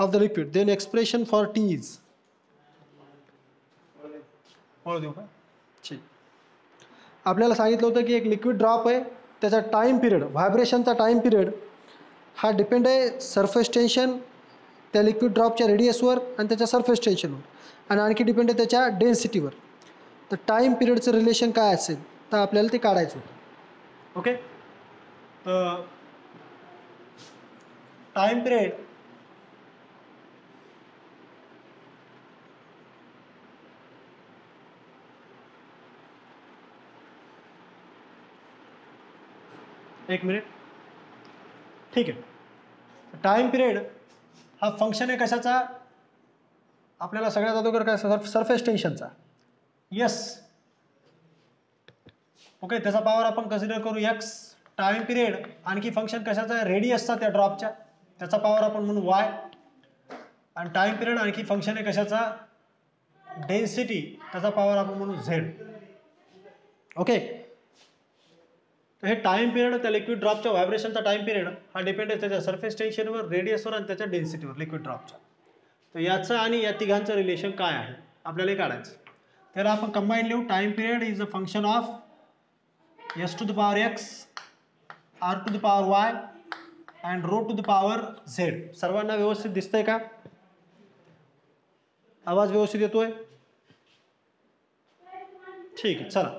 of the liquid, then expression for T is. आपल्याला सांगितलं होतं की एक लिक्विड ड्रॉप आहे, त्याचा टाईम पिरियड, व्हायब्रेशनचा टाईम पिरियड हा डिपेंड आहे सरफेस टेन्शन त्या लिक्विड ड्रॉपच्या रेडियसवर आणि त्याच्या सरफेस टेन्शनवर, आणि आणखी डिपेंड आहे त्याच्या डेन्सिटीवर. तर टाईम पिरियडचं रिलेशन काय असेल तर आपल्याला ते काढायचं होतं. ओके, तर टाईम पिरियड एक मिनिट, ठीक आहे. टाईम पिरियड हा फंक्शन आहे कशाचा, आपल्याला सगळ्यात अगोदर काय सरफेस टेन्शनचा. यस, ओके, त्याचा पॉवर आपण कन्सिडर करू एक्स. टाईम पिरियड आणखी फंक्शन कशाचा आहे, रेडियसचा त्या ड्रॉपच्या, त्याचा पॉवर आपण म्हणू वाय. आणि टाईम पिरियड आणखी फंक्शन आहे कशाचा, डेन्सिटी, त्याचा पॉवर आपण म्हणू झेड. ओके, तर हे टाईम पिरियड त्या लिक्विड ड्रॉपच्या व्हायब्रेशनचा टाईम पिरियड हा डिपेंड आहे त्याच्या सरफेस टेन्शनवर, रेडियसवर आणि त्याच्या डेन्सिटीवर लिक्विड ड्रॉपच्या. तर याचं आणि या तिघांचं रिलेशन काय आहे आपल्याला काढायचं. त्याला आपण कंबाईन लिहू. Time period is a function of s to the power x, R to the power Y and rho to the power z. सर्वांना व्यवस्थित दिसतंय का, आवाज व्यवस्थित येतोय? ठीक आहे, चला,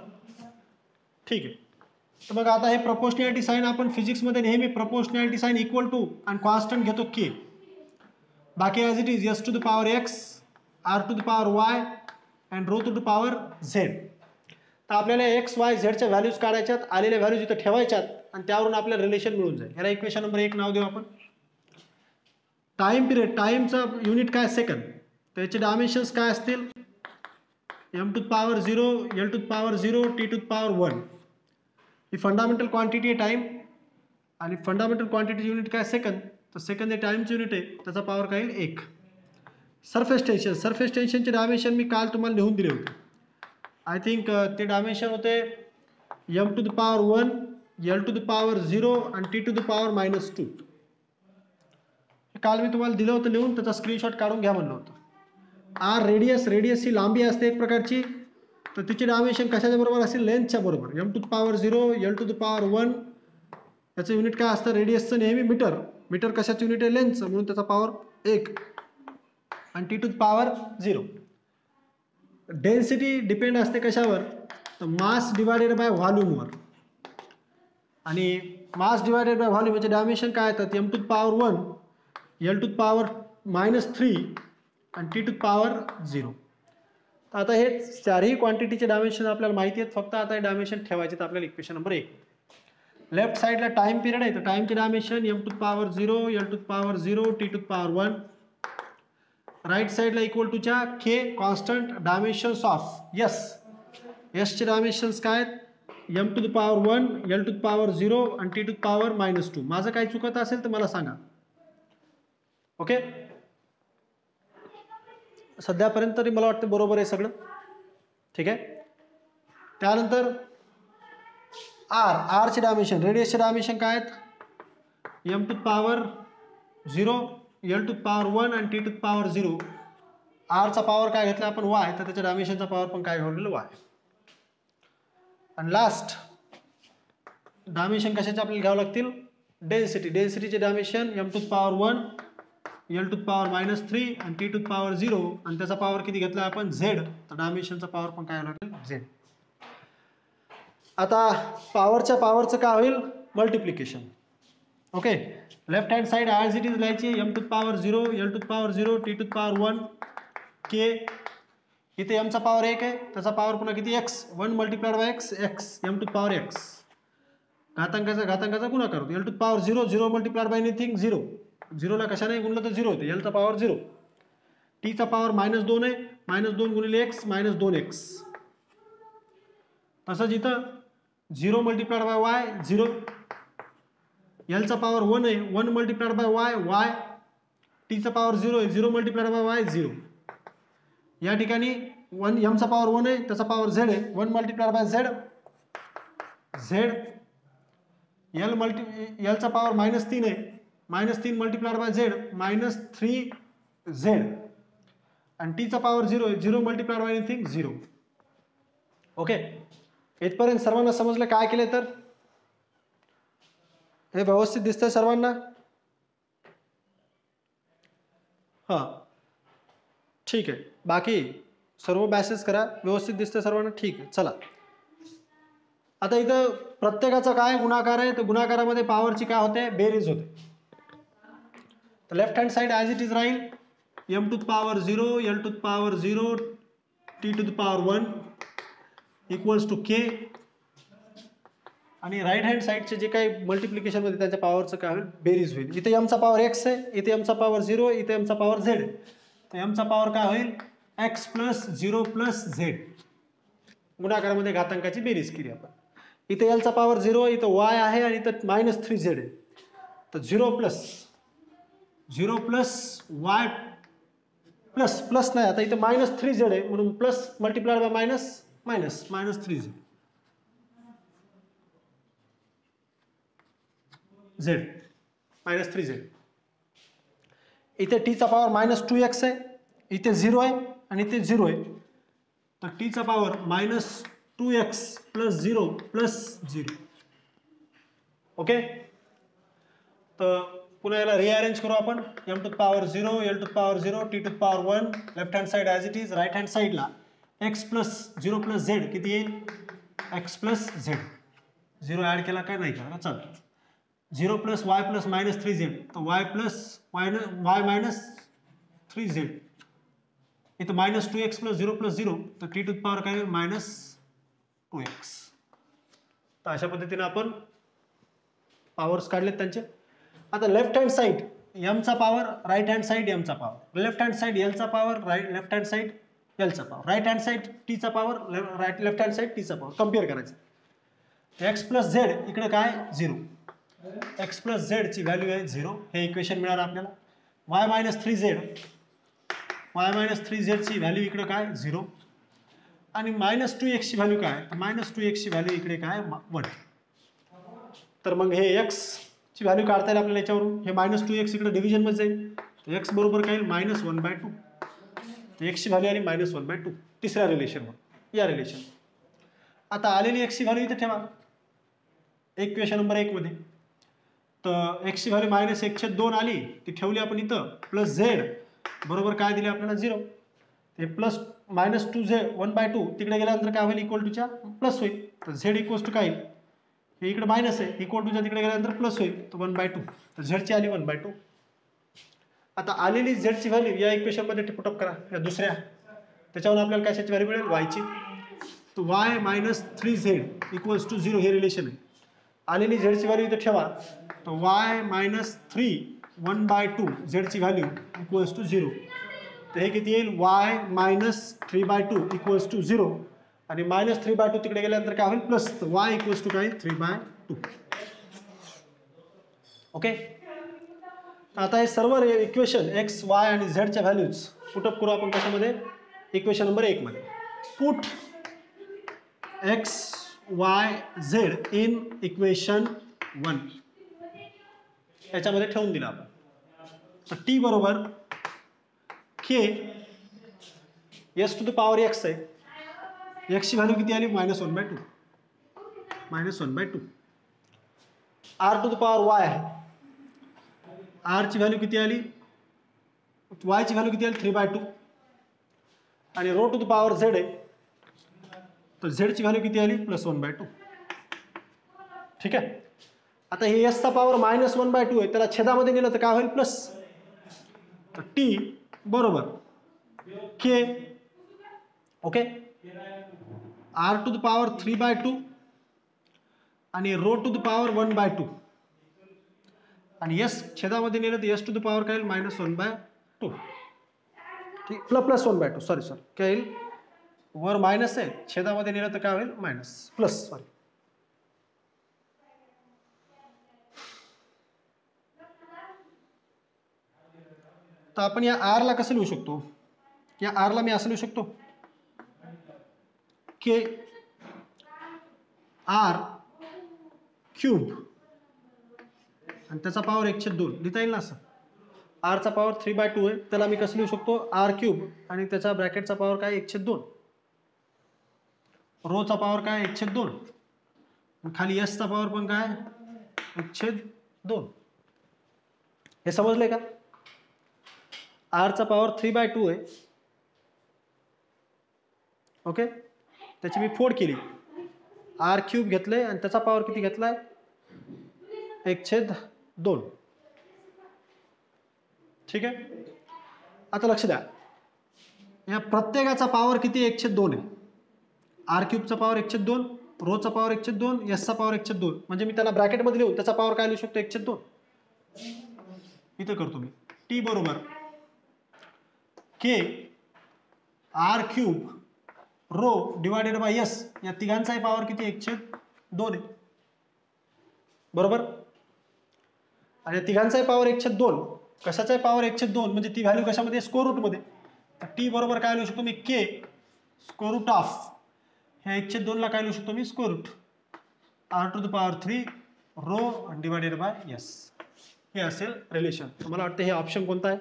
ठीक आहे. तर मग आता हे प्रपोर्शनॅलिटी साईन आपण फिजिक्समध्ये नेहमी प्रपोर्शनॅलिटी साईन इक्वल टू आणि कॉन्स्टंट घेतो के. बाकी as it is S to the power x, R to the power Y and rho to the power Z. तर आपल्याला एक्स वाय झेडच्या व्हॅल्यूज काढायच्यात, आलेल्या व्हॅल्यूज इथं ठेवायच्यात आणि त्यावरून आपल्याला रिलेशन मिळून जाईल. याला इक्वेशन नंबर 1 नाव देऊ आपण. टाईम पिरियड, टाईमचं युनिट काय, सेकंद. त्याचे डायमेन्शन्स काय असतील, M to the power 0, L to the power 0, T to the power 1. ही फंडामेंटल क्वांटिटी आहे टाईम, आणि फंडामेंटल क्वांटिटी युनिट काय, सेकंद. तर सेकंद हे टाईमचं युनिट आहे, त्याचा पॉवर काय येईल 1. सरफेस टेन्शन, सरफेस टेन्शनचे डायमेन्शन मी काल तुम्हाला लिहून दिले होते. आय थिंक ते डायमेन्शन होते M to the power 1, L to the power 0 आणि टी टू द पॉवर -2. काल मी तुम्हाला दिलं होतं लिहून, त्याचा स्क्रीनशॉट काढून घ्या म्हणलं होतं. आर रेडियस, रेडियस ही लांबी असते एक प्रकारची, तर तिची डायमेन्शन कशाच्या बरोबर असेल, लेंथच्या बरोबर. M to the power 0, L to the power 1, याचं युनिट काय असतं, रेडियसचं नेहमी मीटर. मीटर कशाचं युनिट आहे, लेंथचं, म्हणून त्याचा पॉवर 1. आणि T to the power 0. Density depend असते कशावर, तर मास डिवायडेड बाय व्हॉल्यूमवर. आणि मास डिवायडेड बाय व्हॉल्यूम याचे डायमेन्शन काय येतात, M to the power 1, L to the power -3 आणि टी टू द पॉवर 0. आता हे चारही क्वांटिटीचे डायमेन्शन आपल्याला माहिती आहेत, फक्त आता हे डायमेन्शन ठेवायचे आहेत आपल्याला इक्वेशन नंबर 1. लेफ्ट साईडला टाईम पिरियड आहे, तर टाईमचे dimension M to the power 0, L to the power 0, T to the power 1. Right साईडला इक्वल टूच्या K constant dimensions of S. यसचे डायमेन्शन्स काय आहेत, M to the power 1, L to the power 0 आणि T to the power -2. माझं काही चुकत असेल तर मला सांगा. ओके, सध्यापर्यंत तरी मला वाटतं बरोबर आहे सगळं, ठीक आहे. त्यानंतर आर, आरचे डायमेन्शन, रेडियसचे डायमेन्शन काय आहेत, M to the power 0, L to the power 1 आणि टी टू द पॉवर 0. आरचा पॉवर काय घेतला आपण वाय, तर त्याच्या डायमेन्शनचा पॉवर पण काय घेतलेलं वाय. आणि लास्ट डायमेन्शन कशाचे आपल्याला घ्यावं लागतील, डेन्सिटी. डेन्सिटीचे dimension M to the power 1, L to the power -3 आणि टी टू द पॉवर 0, आणि त्याचा पॉवर किती घेतला आपण झेड, तर डायमेन्शनचा पॉवर पण काय लागेल झेड. आता पॉवरच्या पॉवरचं काय होईल, multiplication. Okay, left hand side as it is लिहायची, M to the power 0, L to the power 0, T to the power 1, K. इथे एमचा पॉवर 1 आहे, त्याचा पॉवर पुन्हा किती x, 1 multiplied by x, x M to the power x. घातांकाचा गुणाकार होतो, L to the power 0, 0 multiplied by anything 0. 0ला कशाने गुणलं तर 0 होते, एलचा पॉवर 0. टीचा पॉवर -2 आहे, -2 गुणिले एक्स, -2x. तसंच इथं 0 मल्टिप्लाइड बाय वाय 0. एलचा पॉवर 1 आहे, 1 मल्टिप्लाइड बाय वाय वाय. टीचा पॉवर 0 आहे, 0 मल्टिप्लाइड बाय वाय 0. या ठिकाणी एमचा पॉवर 1 आहे, त्याचा पॉवर झेड आहे, 1 मल्टिप्लाइड बाय झेड झेड. एलचा पॉवर -3 आहे, -3 मल्टिप्लाइड बाय झेड -3 झेड आणि टीचा पॉवर 0 आहे, 0 मल्टिप्लाइड बाय एनिथिंग 0. ओके, इथपर्यंत सर्वांना समजलं काय केलं तर? हे व्यवस्थित दिसतंय सर्वांना? हां, ठीक आहे. बाकी सर्व मॅसेज करा, व्यवस्थित दिसतंय सर्वांना? ठीक आहे, चला. आता इथं प्रत्येकाचा काय गुणाकार आहे, तर गुणाकारामध्ये पॉवरची काय होते, बेरीज होते. तर left hand side as it is राहील, m to the power 0, l to the power 0, t to the power 1 equals to k. आणि राईट हँड साईडचे जे काही मल्टिप्लिकेशन मध्ये त्याच्या पॉवरचं काय होईल, बेरीज होईल. इथे m चा पॉवर x आहे, इथे m चा पॉवर 0, इथे m चा पॉवर z आहे. तर m चा पॉवर काय होईल, x प्लस 0 प्लस z. गुणाकारामध्ये घातांकाची बेरीज केली आपण. इथे l चा पॉवर 0, इथं y आहे आणि इथं -3z आहे. तर 0 प्लस y प्लस प्लस नाही, आता इथं -3z आहे म्हणून plus multiplied by minus minus -3z z -3z. इथे t चा पॉवर -2x आहे, इथे 0 आहे आणि इथे 0 आहे. तर t चा power -2x plus 0 plus 0. Okay, तर पुन्हा याला रिअरेंज करू आपण. m to the power 0, l to the power 0, t to the power 1. Left hand side as it is. Right hand साइडला x प्लस 0 प्लस z किती येईल, x plus z. 0 add केला काय, नाही केला चालतं. 0 प्लस y प्लस -3z, तर y plus y minus 3z. इथं -2x प्लस 0 प्लस 0, तर t टू द पॉवर काय -2x. तर अशा पद्धतीने आपण पॉवर्स काढलेत त्यांचे. आता लेफ्ट हँड साइड m चा power, right hand side m चा power. Left hand side l चा power, left hand side l चा power. Right hand side t चा power, left hand side t चा पॉवर. कम्पेअर करायचं. x plus z इकडे काय 0, x plus z ची value आहे 0. हे इक्वेशन मिळालं आपल्याला. y मायनस 3z ची व्हॅल्यू इकडे काय 0 आणि -2x ची व्हॅल्यू काय, -2x ची व्हॅल्यू इकडे काय 1. तर मग हे x ची व्हॅल्यू काढता येईल आपल्याला याच्यावरून. हे -2x इकडे डिव्हिजन मध्ये जाईल, तर x बरोबर काय -1/2. तर x ची व्हॅल्यू आली -1/2 तिसऱ्या रिलेशनवर, या रिलेशन. आता आलेली x ची व्हॅल्यू इथे ठेवा इक्वेशन नंबर 1 मध्ये. तर x ची व्हॅल्यू -1/2 आली, ती ठेवली आपण इथं. प्लस z बरोबर काय दिले आपल्याला 0. ते प्लस -2z 1/2 तिकडे गेल्यानंतर काय होईल, इक्वल टूच्या प्लस होईल. तर z इक्वल्स टू काय, हे इकडे मायनस आहे, इक्वल टूच्या तिकडे गेल्यानंतर प्लस होईल, तर 1/2. तर z ची आली 1/2. आता आलेली z ची व्हॅल्यू या इक्वेशन मध्ये पुटअप करा, या दुसऱ्या. त्याच्यावर आपल्याला कशाची व्हॅल्यू मिळेल, y ची. तर y -3z इक्वल्स टू 0 हे रिलेशन आहे. आलेली z ची व्हॅल्यू इथे ठेवा, तर y -3 1/2 z ची व्हॅल्यू इक्वल्स टू 0. तर हे किती येईल, y -3/2 इक्वल्स टू 0 आणि -3/2 तिकडे गेल्यानंतर काय होईल, प्लस. तर y इक्वल्स टू काय 3/2. ओके, आता हे सर्व इक्वेशन x, y आणि z च्या व्हॅल्यूज पुटअप करू आपण कशामध्ये, इक्वेशन नंबर 1 मध्ये. Put x, y, z in equation 1 याच्यामध्ये ठेवून दिलं आपण. तर t बरोबर k s to the power x आहे. x ची व्हॅल्यू किती आली, -1/2. -1/2. r to the power y आहे. r ची व्हॅल्यू किती आली, y ची व्हॅल्यू किती आली 3/2 आणि rho to the power z आहे. तर z ची व्हॅल्यू किती आली, +1/2. ठीक आहे. आता हे s चा पॉवर -1/2 आहे, त्याला छेदामध्ये नेलं तर काय होईल, प्लस. तर t बरोबर k. Okay, r to the power 3/2 आणि रो टू द पॉवर 1/2 आणि s छेदामध्ये नेलं तर s टू द पॉवर काय येईल, -1/2. ठीक, +1/2 सॉरी काय येईल, वर मायनस आहे, छेदामध्ये नेलं तर काय होईल, मायनस प्लस सॉरी. तर आपण या r ला कसं लिहू शकतो, या r ला मी असं लिहू शकतो, k r क्यूब आणि त्याचा पॉवर 1/2 लिहिता येईल ना असं. आरचा पॉवर 3/2 आहे, त्याला मी कसं लिहू शकतो आर क्यूब आणि त्याचा ब्रॅकेटचा पॉवर काय 1/2, रोचा पॉवर काय 1/2, खाली एसचा पॉवर पण काय 1/2. हे समजलंय का? आरचा पॉवर 3/2 आहे. ओके, त्याची मी फोड केली, आर क्यूब घेतलंय आणि त्याचा पॉवर किती घेतलाय 1/2. ठीक आहे, आता लक्ष द्या, या प्रत्येकाचा पॉवर किती 1/2 आहे. आर क्यूबचा पॉवर 1/2, रोचा पॉवर 1/2, एसचा पॉवर 1/2. म्हणजे मी त्याला ब्रॅकेटमध्ये लिहून त्याचा पॉवर काय लिहू शकतो 1/2. इथं करतो मी टी बरोबर K R cube rho divided by S, या तिघांचाही पॉवर किती 1/2 आहे. बरोबर, आणि या तिघांचाही पॉवर 1/2, कशाचाही पॉवर 1/2 म्हणजे ती व्हॅल्यू कशामध्ये स्क्वेअर रूटमध्ये. तर टी बरोबर काय लिहू शकतो मी के स्क्वेअर रूट ऑफ ह्या 1/2 ला काय लिहू शकतो मी square root R to the power 3 rho divided by S. हे असेल रिलेशन. मला वाटतं हे ऑप्शन कोणता आहे?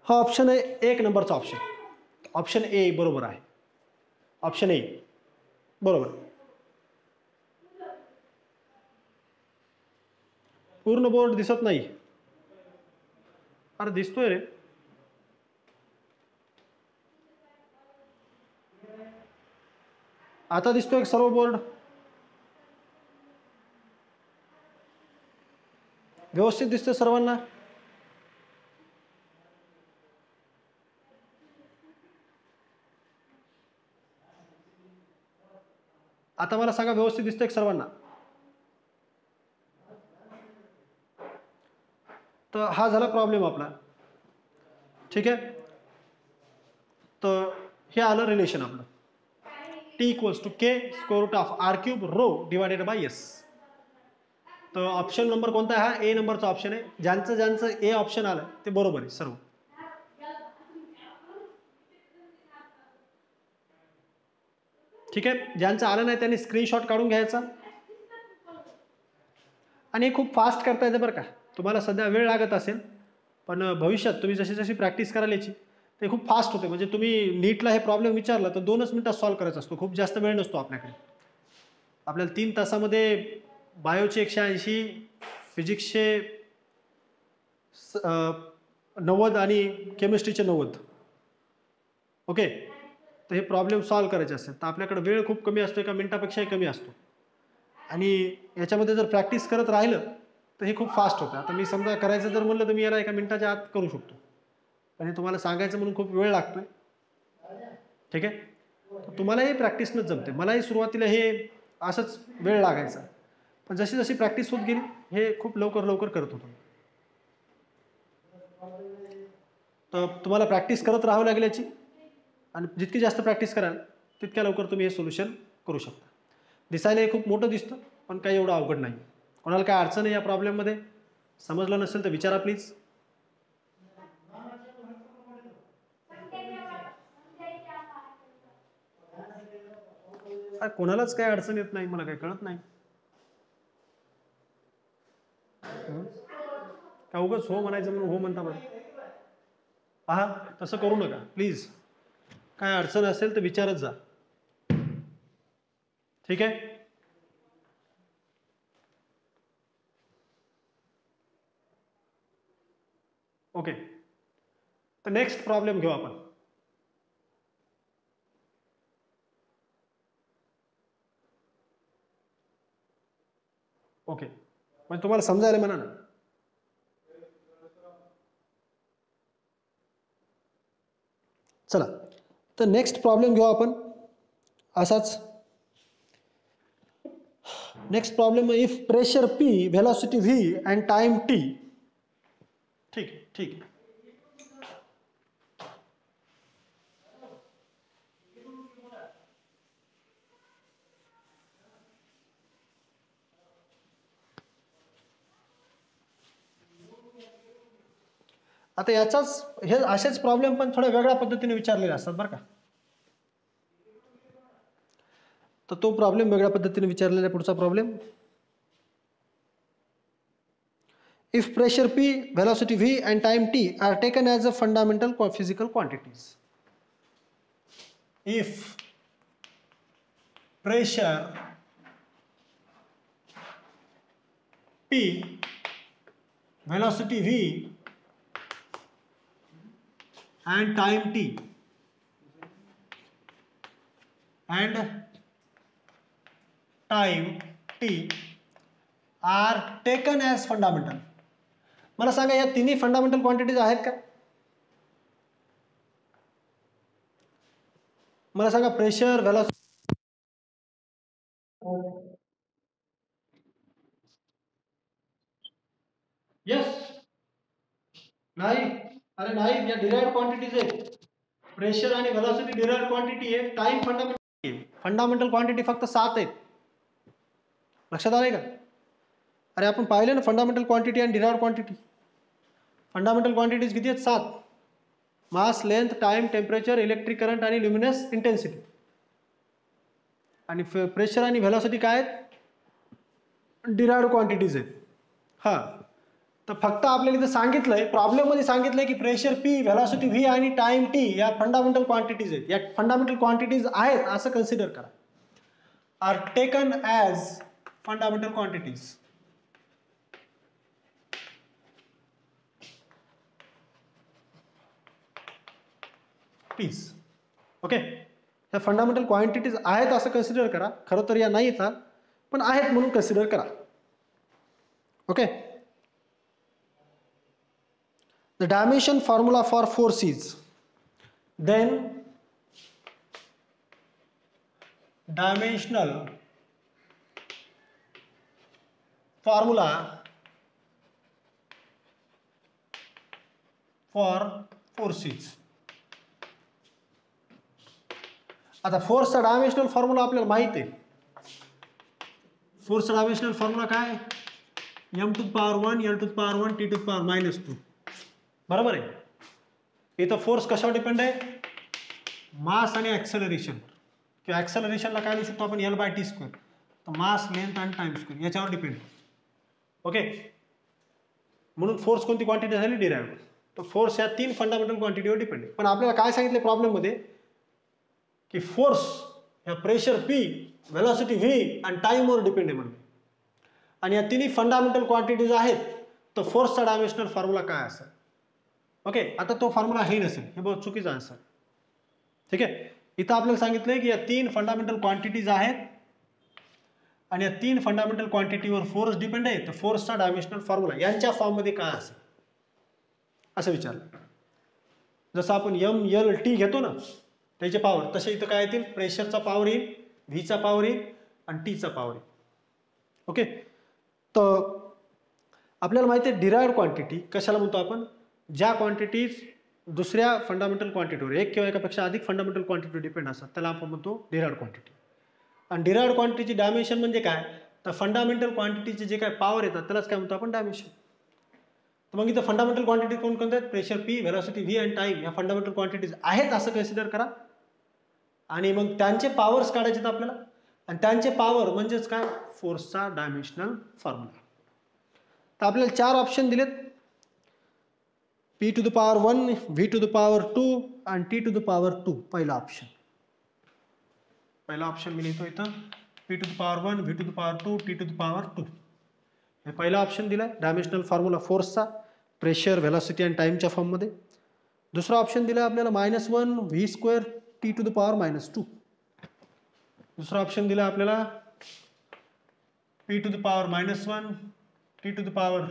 हा ऑप्शन आहे 1 नंबरचा ऑप्शन, ऑप्शन ए बरोबर आहे. ऑप्शन ए बरोबर. पूर्ण बोर्ड दिसत नाही. अरे दिसतोय रे, आता दिसतोय सर्व बोर्ड व्यवस्थित दिसतोय सर्वांना. आता मला सांगा व्यवस्थित दिसतंय सर्वांना. तर हा झाला प्रॉब्लेम आपला. ठीक आहे, तर हे आलं रिलेशन आपलं T equals to K square root of R cube rho divided by S. तर ऑप्शन नंबर कोणता आहे? हा ए नंबरचा ऑप्शन आहे. ज्यांचं ज्यांचं ए ऑप्शन आलं ते बरोबर आहे सर्व. ठीक आहे, ज्यांचं आलं नाही त्यांनी स्क्रीनशॉट काढून घ्यायचा आणि हे खूप फास्ट करता येतं बरं का. तुम्हाला सध्या वेळ लागत असेल, पण भविष्यात तुम्ही जशी जशी प्रॅक्टिस कराल याची ते खूप फास्ट होते. म्हणजे तुम्ही नीटला हे प्रॉब्लेम विचारला तर 2च मिनिटात सॉल्व्ह करायचा असतो, खूप जास्त वेळ नसतो आपल्याकडे. आपल्याला 3 तासामध्ये बायोचे 180, फिजिक्सचे 90 आणि केमिस्ट्रीचे 90. ओके, तर हे प्रॉब्लेम सॉल्व्ह करायचे असतात तर आपल्याकडे वेळ खूप कमी असतो, एका मिनिटापेक्षाही कमी असतो. आणि याच्यामध्ये जर प्रॅक्टिस करत राहिलं तर हे खूप फास्ट होतं. आता मी समजा करायचं जर म्हणलं तर मी याला एका मिनिटाच्या आत करू शकतो, पण हे तुम्हाला सांगायचं म्हणून खूप वेळ लागतोय. ठीक आहे, तुम्हालाही प्रॅक्टिसनंच जमते. मलाही सुरुवातीला हे असंच वेळ लागायचा, पण जशी जशी प्रॅक्टिस होत गेली हे खूप लवकर लवकर करत होतो. तर तुम्हाला प्रॅक्टिस करत राहावं लागेल याची, आणि जितकी जास्त प्रॅक्टिस कराल तितक्या लवकर तुम्ही हे सोल्युशन करू शकता. दिसायला हे खूप मोठं दिसतं, पण काही एवढं अवघड नाही. कोणाला काय अडचण आहे या प्रॉब्लेममध्ये? समजलं नसेल तर विचारा प्लीज. कोणालाच काय अडचण येत नाही, मला काही कळत नाही. का उगाच हो म्हणायचं म्हणून हो म्हणता बरं. पहा, तसं करू नका प्लीज. काय अडचण असेल तर विचारत जा. ठीक आहे, ओके. तर नेक्स्ट प्रॉब्लेम घेऊ आपण. ओके, म्हणजे तुम्हाला समजायला म्हणा ना. चला, तर नेक्स्ट प्रॉब्लेम घेऊ आपण असाच. Next problem, if pressure P, velocity V and time T. ठीक आहे, ठीक आहे. आता याचाच हे असेच प्रॉब्लेम पण थोड्या वेगळ्या पद्धतीने विचारलेले असतात बरं का. तर तो प्रॉब्लेम वेगळ्या पद्धतीने विचारलेला पुढचा problem. if pressure P, velocity V and time T are taken as a fundamental physical quantities. If pressure P, velocity V and time T are taken as fundamental. मला सांगा या तिन्ही फंडामेंटल क्वांटिटीज आहेत का? मला सांगा प्रेशर, व्हेलॉसिटी. यस. नाही. अरे नाही, या डिराइव्ड क्वांटिटीज आहेत. प्रेशर आणि व्हेलॉसिटी डिराइव्ड क्वांटिटी आहे. टाइम फंडामेंटल आहे. फंडामेंटल क्वांटिटी फक्त 7 आहेत. लक्षात आलंय का? अरे आपण पाहिलं ना फंडामेंटल क्वांटिटी आणि डिराइव्ड क्वांटिटी. फंडामेंटल क्वांटिटीज किती आहेत? 7. Mass, length, time, temperature, electric current आणि ल्युमिनस इंटेन्सिटी. आणि प्रेशर आणि व्हेलॉसिटी काय आहेत? डिराइव्ड क्वांटिटीज आहेत. हां, तर फक्त आपल्याला इथं सांगितलंय, प्रॉब्लेममध्ये सांगितलंय की प्रेशर P, व्हेलॉसिटी V आणि टाइम T या फंडामेंटल क्वांटिटीज आहेत. या फंडामेंटल क्वांटिटीज आहेत असं कन्सिडर करा. Are taken as fundamental quantities. Please. Okay, ह्या फंडामेंटल क्वांटिटीज आहेत असं कन्सिडर करा. खरं तर या नाही येतात, पण आहेत म्हणून कन्सिडर करा. Okay. The dimension formula for force is, then dimensional formula for forces. आता फोर्सचा डायमेन्शनल फॉर्म्युला आपल्याला माहित आहे. फोर्सचा डायमेन्शनल फॉर्म्युला काय? m to the power 1, l to the power 1, t to the power -2. बरोबर आहे. इथं फोर्स कशावर डिपेंड आहे? मास आणि ऍक्सेलरेशन. किंवा ऍक्सेलरेशनला काय लिहू शकतो आपण? L/t². तर मास, लेंथ आणि टाइम स्क्वेअर याच्यावर डिपेंड. ओके, म्हणून फोर्स कोणती क्वांटिटी झाली? डिराइव्ड. तर फोर्स या 3 फंडामेंटल क्वांटिटीवर डिपेंड आहे. पण आपल्याला काय सांगितलं प्रॉब्लेममध्ये की फोर्स या प्रेशर P, व्हेलॉसिटी V आणि टाइमवर डिपेंड आहे म्हणजे. आणि या तिन्ही फंडामेंटल क्वांटिटीज आहेत, तर फोर्सचा डायमेन्शनल फॉर्म्युला काय असेल? ओके, आता तो फॉर्म्युला हे नसेल, हे बहुत चुकीचं आन्सर. ठीक आहे. इथं आपल्याला सांगितलंय की या 3 फंडामेंटल क्वांटिटीज आहेत आणि या 3 फंडामेंटल क्वांटिटीवर फोर्स डिपेंड आहे. तर फोर्सचा डायमेन्शनल फॉर्म्युला यांच्या फॉर्ममध्ये काय असेल असं विचारलं. जसं आपण M/L/T घेतो ना त्याचे पॉवर, तसे इथं काय येतील? प्रेशरचा पॉवर येईल, व्हीचा पॉवर येईल आणि टीचा पॉवर येईल. ओके, तर आपल्याला माहिती आहे डिराइव्ड क्वांटिटी कशाला म्हणतो आपण? ज्या क्वांटिटीज दुसऱ्या फंडामेंटल क्वांटिटीवर, एक किंवा एकापेक्षा अधिक फंडामेंटल क्वांटिटीवर डिपेंड असतात, त्याला आपण म्हणतो डिराइव्ड क्वांटिटी. आणि डिराइव्ड क्वांटिटीची डायमेन्शन म्हणजे काय? तर फंडामेंटल क्वांटिटीचे जे काय पॉवर येतात त्यालाच काय म्हणतो आपण? डायमेन्शन. तर मग इथं फंडामेंटल क्वांटिटी कोणकोणत्या आहेत? प्रेशर P, व्हेलॉसिटी V आणि टाइम या फंडामेंटल क्वांटिटीज आहेत असं कन्सिडर करा. आणि मग त्यांचे पॉवर्स काढायचे आहेत आपल्याला. आणि त्यांचे पॉवर म्हणजेच काय? फोर्सचा डायमेन्शनल फॉर्म्युला. तर आपल्याला 4 ऑप्शन दिलेत. P to the power 1, V to the power 2 आणि T to the power 2. पहिला ऑप्शन मी लिहितो इथं. P to the power 1, V to the power 2, T to the power 2. हे पहिला ऑप्शन दिलाय डायमेन्शनल फॉर्म्युला फोर्सचा प्रेशर, व्हेलॉसिटी आणि टाइमच्या फॉर्ममध्ये. दुसरा ऑप्शन दिलाय आपल्याला -1 V², T to the power -2. दुसरा ऑप्शन दिला आपल्याला P to the power -1, T to the power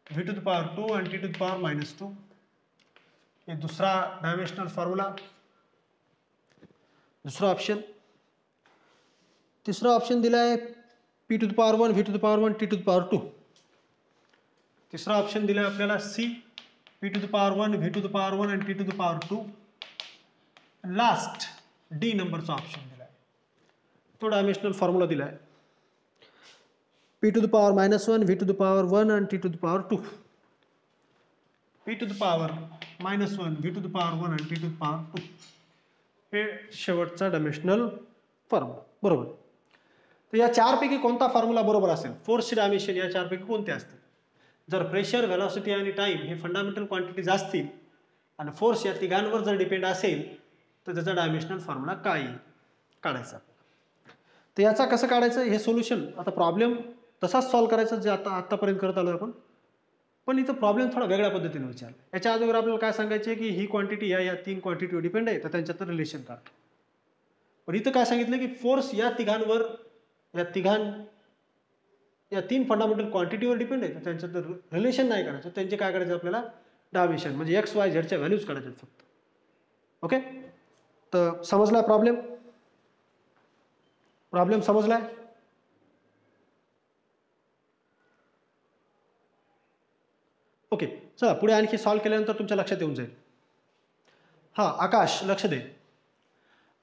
V to the power 2 आणि T to the power -2. हे दुसरा डायमेन्शनल फॉर्म्युला, दुसरा ऑप्शन. तिसरा ऑप्शन दिलाय P to the power 1, V to the power 1, T to the power 2. तिसरा option दिलाय आपल्याला C, P to the power 1, V to the power 1 आणि T to the power 2. Last D नंबरचा option दिलाय, तो dimensional formula दिलाय P to the power -1, V to the power 1 and T to the power 2. P to the power -1, V to the power 1 and T to the power 2. हे शेवटचा dimensional formula. बरोबर. तर या 4 पैकी कोणता फॉर्म्युला बरोबर असेल? फोर्सची डायमेन्शन या 4 पैकी कोणते असतील? जर प्रेशर, व्हेलॉसिटी आणि टाइम हे फंडामेंटल क्वांटिटीज असतील आणि फोर्स या तिघांवर जर डिपेंड असेल तर त्याचा डायमेन्शनल फॉर्म्युला काय येईल काढायचा. तर याचा कसं काढायचं हे सोल्युशन, आता प्रॉब्लेम तसाच सॉल्व्ह करायचा जे आतापर्यंत करत आलो आपण, पण इथं प्रॉब्लेम थोडा वेगळ्या पद्धतीने विचारला. याच्या अगोदर आपल्याला काय सांगायचे की ही क्वांटिटी या 3 क्वांटिटीवर डिपेंड आहे तर त्यांच्यात रिलेशन काढ. पण इथं काय सांगितलं की फोर्स या तिघांवर या 3 फंडामेंटल क्वांटिटीवर डिपेंड आहे तर त्यांच्यात रिलेशन नाही करायचं, त्यांचे काय करायचं आपल्याला डायमेन्शन म्हणजे एक्स वाय झेडच्या व्हॅल्यूज काढायचे फक्त. ओके, तर समजलाय प्रॉब्लेम समजलाय. ओके, चला पुढे आणखी सॉल्व्ह केल्यानंतर तुमच्या लक्षात येऊन जाईल. हा आकाश लक्ष दे,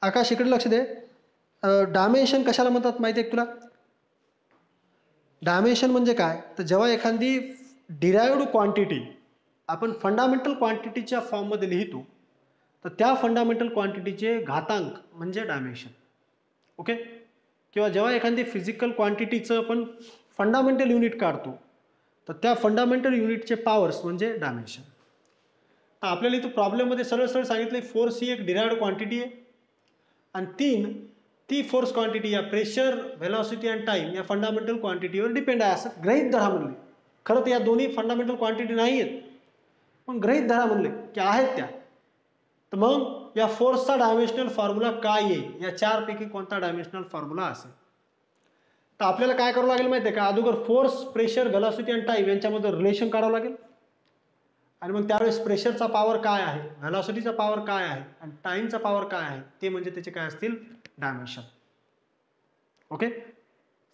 आकाश इकडे लक्ष दे. डायमेन्शन कशाला म्हणतात माहिती आहे तुला? डायमेन्शन म्हणजे काय, तर जेव्हा एखादी डिराइव्ड क्वांटिटी आपण फंडामेंटल क्वांटिटीच्या फॉर्ममध्ये लिहितो तर त्या फंडामेंटल क्वांटिटीचे घातांक म्हणजे डायमेन्शन. ओके, किंवा जेव्हा एखादी फिजिकल क्वांटिटीचं आपण फंडामेंटल युनिट काढतो तर त्या फंडामेंटल युनिटचे पॉवर्स म्हणजे डायमेन्शन. तर आपल्याला इथं प्रॉब्लेममध्ये सरळ सरळ सांगितलं फोर्स ही एक डिराइव्ड क्वांटिटी आहे आणि ती फोर्स क्वांटिटी या प्रेशर, व्हेलॉसिटी आणि टाइम या फंडामेंटल क्वांटिटीवर डिपेंड आहे असं गृहीत धरा म्हणले. खरं तर या दोन्ही फंडामेंटल क्वांटिटी नाही आहेत पण गृहीत धरा म्हणले की आहेत त्या. तर मग या फोर्सचा डायमेन्शनल फॉर्म्युला काय येईल, या 4 पैकी कोणता डायमेन्शनल फॉर्म्युला असेल. तर आपल्याला काय करावं लागेल माहिती आहे का, अगोदर फोर्स, प्रेशर, व्हेलॉसिटी आणि टाइम यांच्यामध्ये रिलेशन काढावं लागेल आणि मग त्यावेळेस प्रेशरचा पॉवर काय आहे, व्हेलॉसिटीचा पॉवर काय आहे आणि टाइमचा पॉवर काय आहे ते म्हणजे त्याचे काय असतील डायमेन्शन. ओके,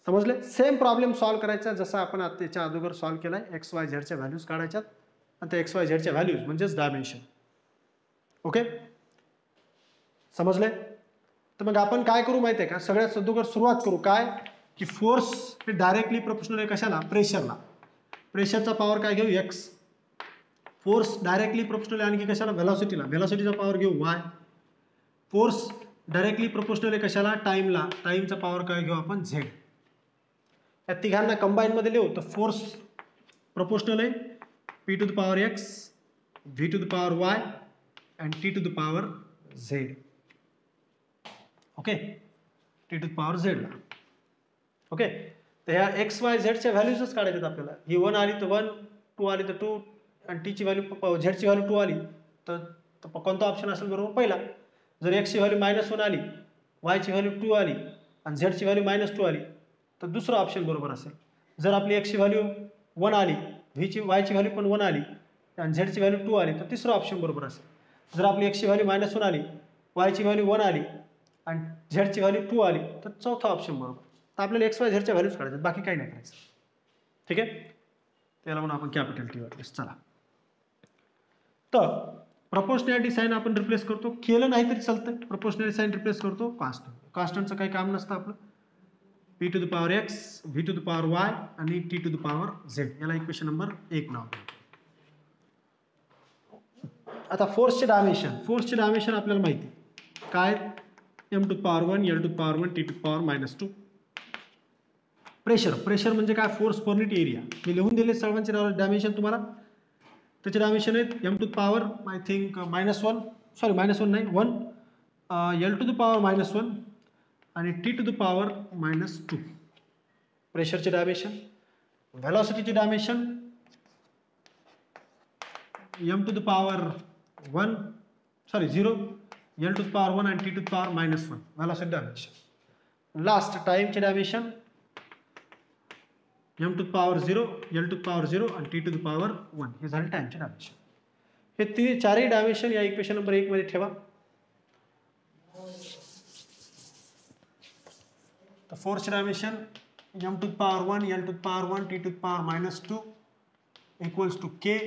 समजले. सेम प्रॉब्लेम सॉल्व्ह करायचा जसा आपण त्याच्या अगोदर सॉल्व्ह केलाय. एक्स वाय झेडच्या व्हॅल्यूज काढायच्यात आणि त्या एक्स वाय झेडच्या व्हॅल्यूज म्हणजेच डायमेन्शन. ओके, समजले. तर मग आपण काय करू माहिती आहे का, सगळ्यात अगोदर सुरुवात करू काय की फोर्स हे डायरेक्टली प्रोपोर्शनल आहे कशाला, प्रेशरला. प्रेशरचा पॉवर काय घेऊ एक्स. फोर्स डायरेक्टली प्रोपोर्शनल आहे आणखी कशाला, व्हेलॉसिटीला. व्हेलॉसिटीचा पॉवर घेऊ वाय. फोर्स डायरेक्टली प्रोपोर्शनल आहे कशाला, टाइमला. टाइमचा पॉवर काय घेऊ आपण झेड. या तिघांना कंबाईन मध्ये लिहू तर फोर्स प्रोपोर्शनल आहे P to the power x, V to the power Y and T to the power Z. Okay, T to the power Z ला. ओके, तर ह्या एक्स वाय झेडच्या व्हॅल्यूजच काढायच्यात आपल्याला. ही 1 आली तर 1, 2 आली तर 2 आणि टीची व्हॅल्यू, झेडची व्हॅल्यू 2 आली तर कोणता ऑप्शन असेल बरोबर, पहिला. जर एक्सची व्हॅल्यू -1 आली, वायची व्हॅल्यू 2 आली आणि झेडची व्हॅल्यू -2 आली तर दुसरा ऑप्शन बरोबर असेल. जर आपली एक्सची व्हॅल्यू 1 आली, वायची व्हॅल्यू पण 1 आली आणि झेडची व्हॅल्यू 2 आली तर तिसरा ऑप्शन बरोबर असेल. जर आपली एक्सची व्हॅल्यू -1 आली, वायची व्हॅल्यू 1 आली आणि झेडची व्हॅल्यू 2 आली तर चौथा ऑप्शन बरोबर. तर आपल्याला एक्स वाय झेडच्या व्हॅल्यूज काढायच्यात, बाकी काही नाही करायचं. ठीक आहे, त्याला म्हणून आपण कॅपिटल टी वाटलेस. चला, तर प्रपोर्शनॅलिटी साइन आपण रिप्लेस करतो, केलं नाही तरी चालतं. प्रपोर्शनॅलिटी साइन रिप्लेस करतो कॉन्स्टंट. कॉन्स्टंटचं काही काम नसतं आपलं. P to the power x, V to the power y आणि T to the power Z. याला इक्वेशन नंबर 1 नाव. आता फोर्सचे डायमेन्शन आपल्याला माहिती काय, m to power 1, l to power 1, t to power -2. Pressure म्हणजे काय, फोर्स पर युनिट एरिया. मी लिहून दिले सर्वांचे डायमेन्शन तुम्हाला. त्याचे डायमेन्शन आहेत m to power I think -1 नाही 1, l टू द पॉवर -1 आणि t टू द पॉवर -2. प्रेशरचे डायमेन्शन. व्हेलॉसिटीचे dimension m to the power 0, l to the power 1 आणि t to the power -1. Velocity dimension. Last टाइमचे dimension m to the power 0, l to the power 0 आणि t to the power 1. हे झाले टाइमचे dimension. हे चारही dimension या equation number 1 मध्ये ठेवा. तर फोर्सचे dimension m to the power 1, l to the power 1, t to the power -2 equals to k.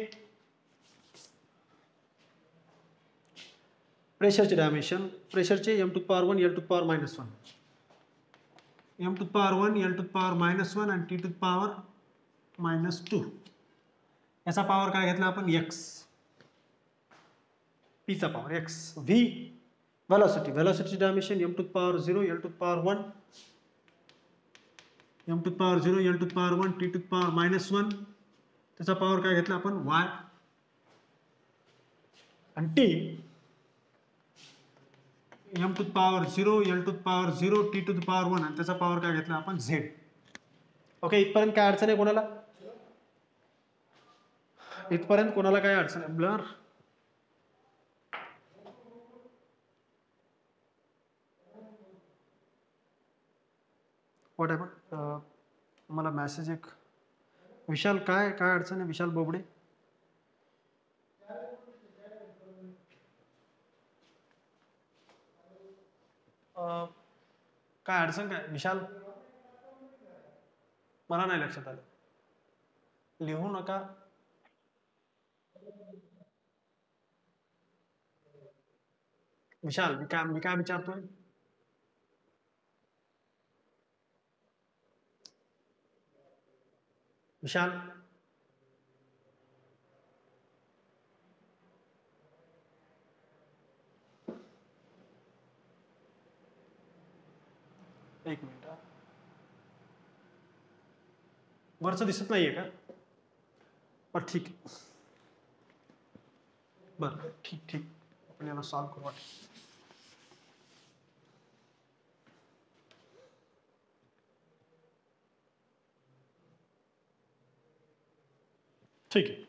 प्रेशरचे डायमेन्शन, प्रेशरचे m to the power 1, l to the power -1, m to the power 1, l to the power -1 आणि t to the power -2. याचा power काय घेतला आपण, x. p चा power x. v velocity dimension m to the power 0, l to the power 1, m to the power 0, l to the power 1, t to the power -1 त्याचा power काय घेतला आपण y, आणि t m to the power 0, l to the power 0, t to the power 1 आणि त्याचा power काय घेतला आपण z. ओके, इथपर्यंत काय अडचण आहे कोणाला? इथपर्यंत कोणाला काय अडचण आहे? Blur what happen? मला मेसेज एक, विशाल काय काय अडचण आहे? विशाल बोबडे, काय अडचण काय विशाल? मला नाही लक्षात आलं. लिहू नका. विशाल, मी काय विचारतोय? विशाल, एक मिनिट, वरचं दिसत नाहीये का? बरं ठीक आहे, बरं ठीक ठीक, आपण याला सॉल्व करू. ठीक आहे,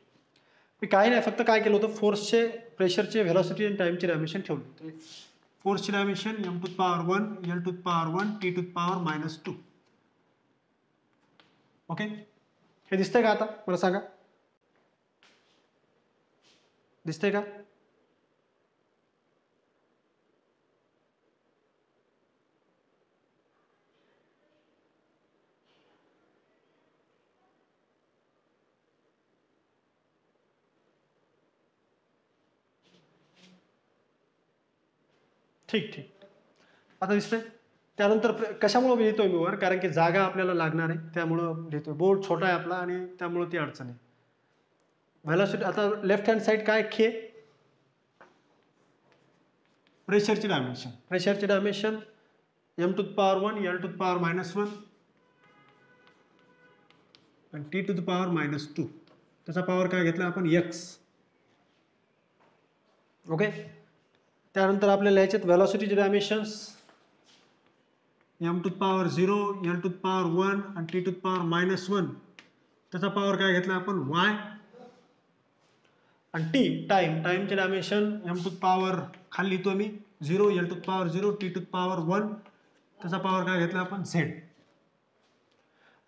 मी काही नाही, फक्त काय केलं होतं, फोर्सचे, प्रेशरचे, व्हेलॉसिटी आणि टाइमची डायमेन्शन ठेवली. फोर्सची dimension m to the power 1, l to the power 1, t to the power -2. Okay, हे दिसतंय का आता? मला सांगा, दिसतंय का? ठीक ठीक, आता दिसतंय. त्यानंतर कशामुळे लिहितोय मी वर? कारण की जागा आपल्याला लागणार आहे, त्यामुळं लिहितोय. बोर्ड छोटा आहे आपला आणि त्यामुळे ती अडचण आहे. व्हेलॉसिटी, आता लेफ्ट हँड साइड काय खे? प्रेशरची डायमेन्शन. प्रेशरची dimension m to the power 1, l to the power -1 आणि t टू द पॉवर -2. त्याचा पॉवर काय घेतला आपण? x. ओके, त्यानंतर आपल्याला याच्यात व्हेलॉसिटीचे dimensions m to the power 0, l to the power 1 आणि t टू द पॉवर -1. त्याचा पॉवर काय घेतला आपण? y. आणि टाइमचे dimension m to the power, खाली लिहितो मी 0, l to the power 0, t to the power 1. त्याचा पॉवर काय घेतला आपण? z.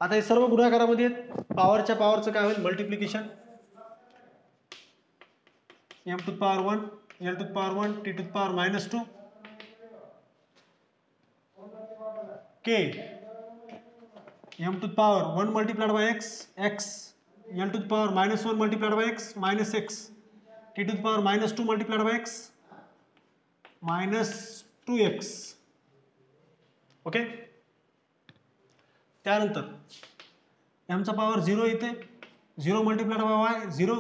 आता हे सर्व गुणाकारामध्ये पॉवरच्या पॉवरचं काय होईल? Multiplication. m to the power 1, l to the power 1, t to the power -2, k m to the power 1 multiplied by x, l to the power -1 multiplied by x, -x, t to the power -2 multiplied by x, -2x. Okay, त्यानंतर m चा power 0 येते, 0 multiplied by y, 0,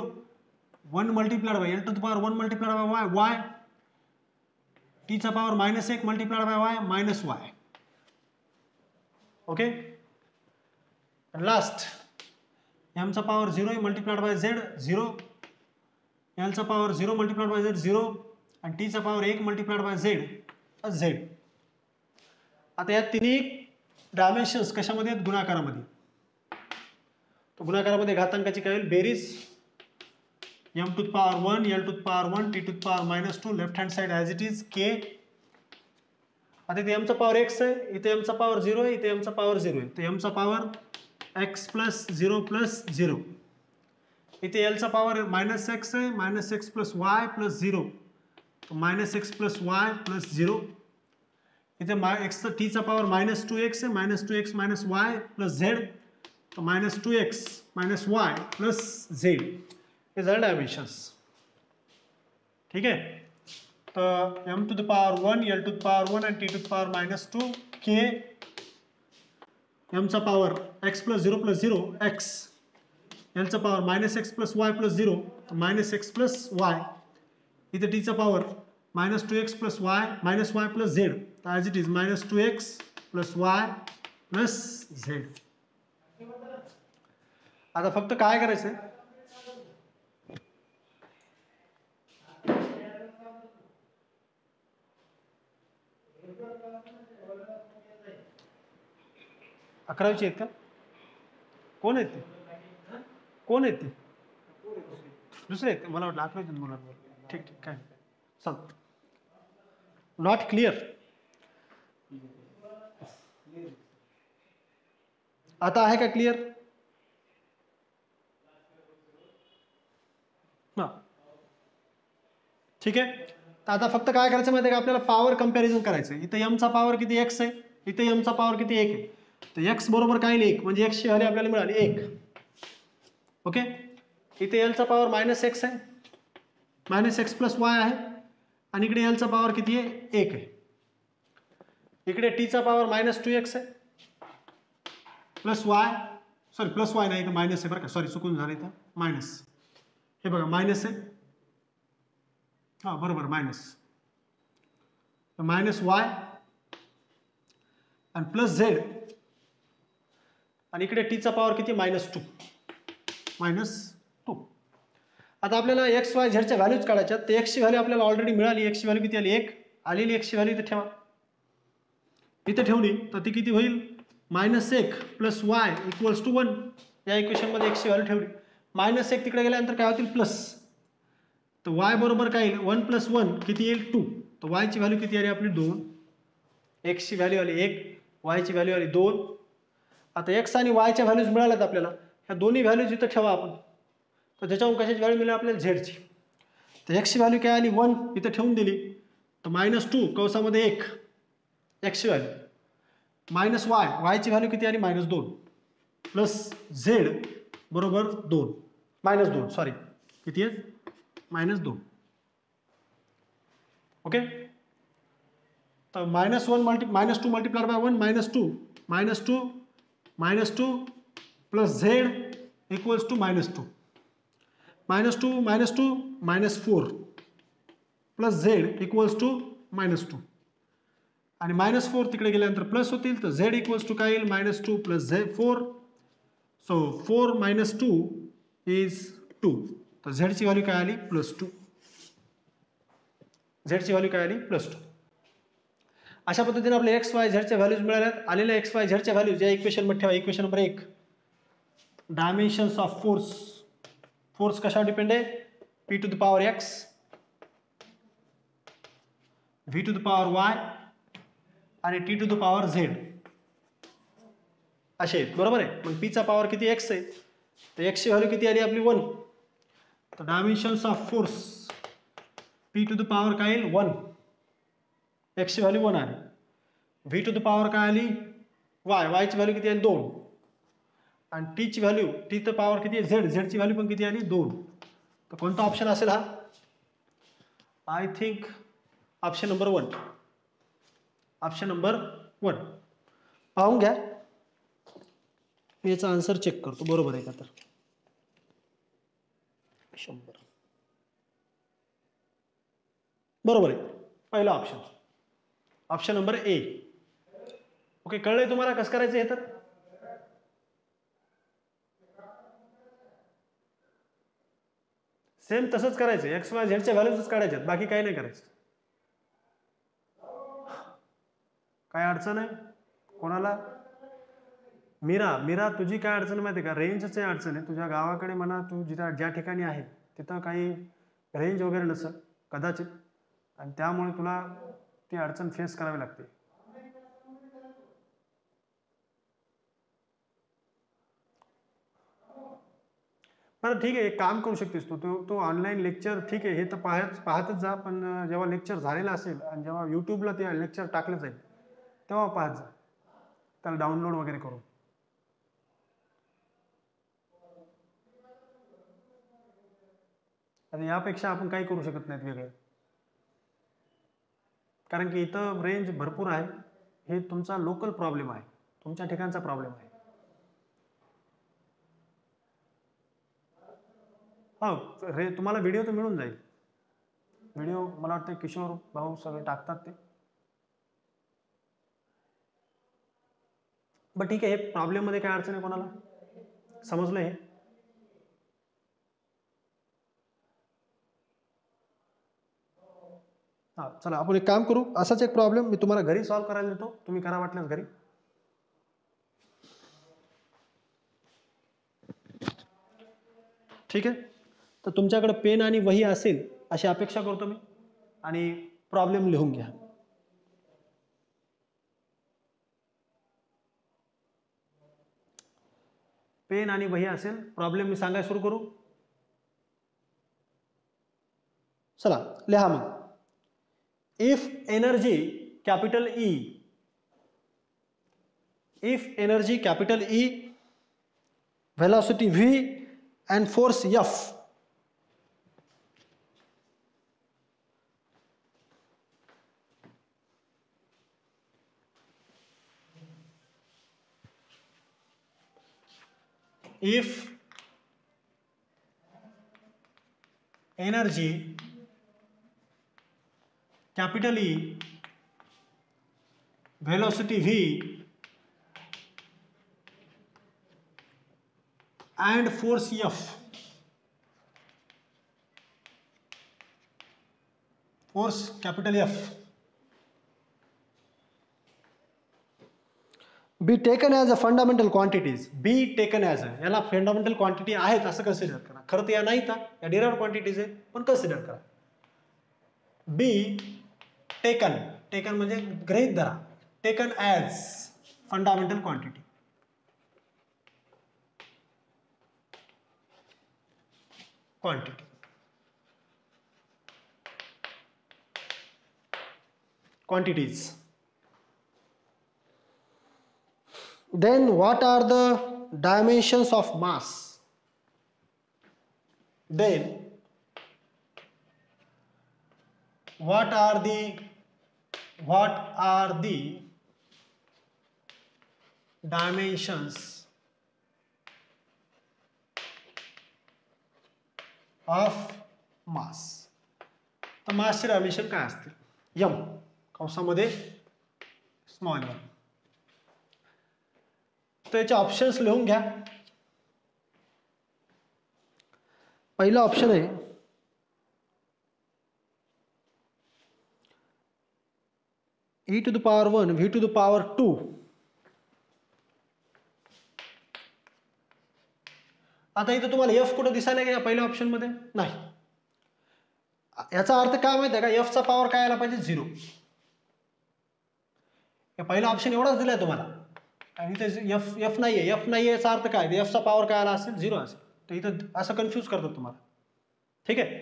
1 multiplied by l to the power 1 multiplied by y, y, t चा power -1 multiplied by y, -y. Okay, last m चा power 0 multiplied by z, 0, l चा power 0 multiplied by z, 0, आणि t चा power 1 multiplied by z, z. आता या तिन्ही dimensions कशामध्ये आहेत? गुणाकारामध्ये. तो गुणाकारामध्ये घातांकाची काय होईल? बेरीज. m to the power 1, l to the power 1, t to the power -2, left hand side as it is k. आता इथे m चा पॉवर x आहे, इथे m चा पॉवर 0 आहे, इथे m चा पॉवर 0 आहे, तर m चा पॉवर x प्लस 0 प्लस 0. इथे l चा पॉवर -x आहे, -x plus y plus 0, -x plus y plus 0. इथे x t चा पॉवर -2x आहे, -2x minus y plus z, -2x minus y plus z. हे झालं डायमेन्शन्स. ठीक आहे, तर m to the power 1, l to the power 1 आणि t to the power -2, k, m चा power x plus 0 plus 0, x, l चा power -x plus y plus 0, -x plus y. इथे t चा power -2x plus y minus y plus z, तर as it is -2x plus y plus z. आता फक्त काय करायचंय? 11वीचे आहेत का? कोण आहेत ते? कोण आहेत ते? दुसरे आहेत? मला वाटलं 11वीच्या मुलांवर. ठीक ठीक, काय सांग. Not clear. आता आहे का क्लिअर? हां, ठीक आहे. तर आता फक्त काय करायचं माहिती आहे का, आपल्याला पॉवर कंपॅरिझन करायचं. इथं एमचा पॉवर किती x आहे, इथं एमचा पॉवर किती 1 आहे. तर x बरोबर काय येईल 1, म्हणजे x ची व्हॅल्यू आपल्याला मिळाली 1. ओके. इथे एलचा पॉवर -x आहे, -x + y आहे, आणि इकडे एलचा पॉवर किती आहे 1 आहे. इकडे टीचा पॉवर -2x आहे plus y, sorry plus y नाही, इथं मायनस आहे बरं का, सॉरी चुकून झालं इथं मायनस. हे बघा मायनस आहे, हां बरोबर मायनस, -y आणि प्लस z, आणि इकडे टीचा पॉवर किती -2. आता आपल्याला एक्स वाय झेडच्या व्हॅल्यूज काढायच्या. तर एक्सची व्हॅल्यू आपल्याला ऑलरेडी मिळाली. एक्सची व्हॅल्यू किती आली 1 आलेली. एक्सची व्हॅल्यू इथे ठेवा, इथे ठेवली तर ती किती होईल -1 + y = 1. या इक्वेशनमध्ये एक्सची व्हॅल्यू ठेवली. -1 तिकडे गेल्यानंतर काय होतील प्लस, तर y बरोबर काय येईल 1 + 1 किती येईल 2. तर y ची व्हॅल्यू किती आली आपली 2, एक्सची व्हॅल्यू आली 1, y ची व्हॅल्यू आली 2. आता x आणि y च्या व्हॅल्यूज मिळाल्यात आपल्याला, ह्या दोन्ही व्हॅल्यूज इथं ठेवा आपण. तर त्याच्यावरून कशाची व्हॅल्यू मिळाली आपल्याला झेडची. तर एक्सची व्हॅल्यू काय आली 1, इथं ठेवून दिली. तर -2 कंसामध्ये 1 एक्सची व्हॅल्यू, -y, y ची व्हॅल्यू किती आली -2, प्लस झेड बरोबर 2, -2 सॉरी किती आहे -2. ओके. तर -2 multiply by 1 -2 plus Z equals to -2 -4 plus Z equals to -2, आणि -4 तिकडे गेल्यानंतर प्लस होतील. तर झेड इक्वल्स टू काय येईल -2 प्लस 4. So 4 - 2 is 2. तर झेडची व्हॅल्यू काय आली +2. झेडची व्हॅल्यू काय आली +2. अशा पद्धतीने आपल्या एक्स वाय झेडच्या व्हॅल्यूज मिळाल्यात. आलेल्या एक्स वाय झेडच्या व्हॅल्यूज या इक्वेशन मध्ये ठेवा. Equation number 1, dimensions of force. Force कशावर डिपेंड आहे, P⁴x, V⁴y आणि T⁴z असे आहेत, बरोबर आहे. मग P चा पॉवर किती x आहे, तर x ची व्हॅल्यू किती आली आपली 1. तर डायमेन्शन्स ऑफ फोर्स P⁴ काय येईल 1, x ची व्हॅल्यू 1 आली. V⁴ काय आली y ची व्हॅल्यू किती आली 2, आणि t ची व्हॅल्यू T⁴ किती आहे z ची व्हॅल्यू पण किती आली 2. तर कोणता ऑप्शन असेल हा, I think option number 1. Option number 1 पाहून घ्या, मी याचा आन्सर चेक करतो बरोबर आहे का. तर 100 बरोबर आहे, पहिला option, option number A. Okay, कळलंय तुम्हाला कसं करायचं हे. तर सेम तसंच करायचं, एक्स वाय झेडच्या व्हॅल्यूजच काढायच्यात, बाकी काही नाही करायचं. काय अडचण आहे कोणाला? मीरा तुझी काय अडचण माहिती आहे का, रेंजची अडचण आहे. तुझ्या गावाकडे म्हणा, तू ज्या ठिकाणी आहे तिथं काही रेंज वगैरे नसेल कदाचित, आणि त्यामुळे तुला ती अडचण फेस करावी लागते. बरं ठीक आहे, एक काम करू शकतेस तू ऑनलाईन लेक्चर, ठीक आहे हे तर पाहतच जा, पण जेव्हा लेक्चर झालेलं असेल आणि जेव्हा यूट्यूबला ते लेक्चर टाकलं जाईल तेव्हा पाहत जा, त्याला डाउनलोड वगैरे करून. आणि यापेक्षा आपण काही करू शकत नाहीत वेगळं, कारण की इथं रेंज भरपूर आहे. हे तुमचा लोकल प्रॉब्लेम आहे, तुमच्या ठिकाणचा प्रॉब्लेम आहे. हो रे, तुम्हाला व्हिडिओ तर मिळून जाईल. व्हिडिओ मला वाटतं किशोर भाऊ सगळे टाकतात ते. बरं ठीक आहे, हे प्रॉब्लेम मध्ये काय अडचण आहे कोणाला, समजलं हे? हां चला आपण एक काम करू, असाच एक प्रॉब्लेम मी तुम्हाला घरी सॉल्व्ह करायला देतो, तुम्ही करा वाटल्यास घरी. ठीक आहे, तर तुमच्याकडे पेन आणि वही असेल अशी अपेक्षा करतो मी, आणि प्रॉब्लेम लिहून घ्या. पेन आणि वही असेल, प्रॉब्लेम मी सांगायला सुरू करू. चला लिहा मग. If energy capital E, if energy capital E, velocity v and force F, if energy capital E, velocity v and force F, force capital F, be taken as a fundamental quantities, be taken as a, याला fundamental quantity आहेत असं consider करा. खरं तर या नाहीत, या derived quantities आहेत पण कन्सिडर करा. बी टेकन, टेकन म्हणजे गृहीत धरा, taken as fundamental quantity. Quantity quantities. Then what are the dimensions of mass? Then what are the dimensions of mass? तर मासचे डायमेन्शन काय असतील? m कंसामध्ये स्मॉल m. तर याचे ऑप्शन्स लिहून घ्या. पहिला ऑप्शन आहे e to the power 1 v to the power 2. आता इथं तुम्हाला f कुठं दिसायला का या पहिल्या ऑप्शन मध्ये? नाही. याचा अर्थ काय माहिती आहे का, f चा पॉवर काय आला पाहिजे? 0. या पहिला ऑप्शन एवढाच दिलाय तुम्हाला आणि इथे f नाहीये, f नाहीये याचा अर्थ काय? f चा पॉवर काय आला असेल? 0 असेल. तर इथं असं कन्फ्यूज करतात तुम्हाला. ठीक आहे,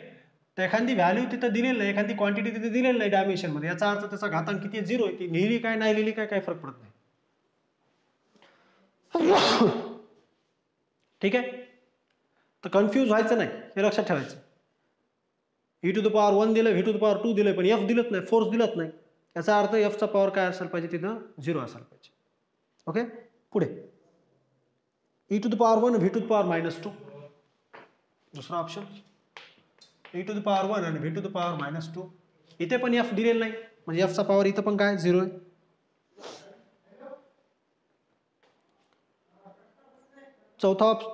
तर एखादी व्हॅल्यू तिथं दिलेली नाही, एखादी क्वांटिटी तिथे दिलेली नाही डायमेन्शन मध्ये, याचा अर्थ त्याचा घातांक किती आहे? 0 आहे. ती लिहिली काय नाही लिहिली काय काही फरक पडत नाही. ठीक आहे, तर कन्फ्यूज व्हायचं नाही हे लक्षात ठेवायचं. e टू द पॉवर 1 दिलं, v टू द पॉवर 2 दिलं, पण f दिलत नाही, फोर्स दिलत नाही. याचा अर्थ f चा पॉवर काय असायला पाहिजे? तिथं 0 असायला पाहिजे. ओके, पुढे e to the power 1 v to the power -2. दुसरा option e to the power 1 आणि v टू द पॉवर -2. इथे पण f दिलेलं नाही म्हणजे f चा पॉवर इथं पण काय? 0 आहे.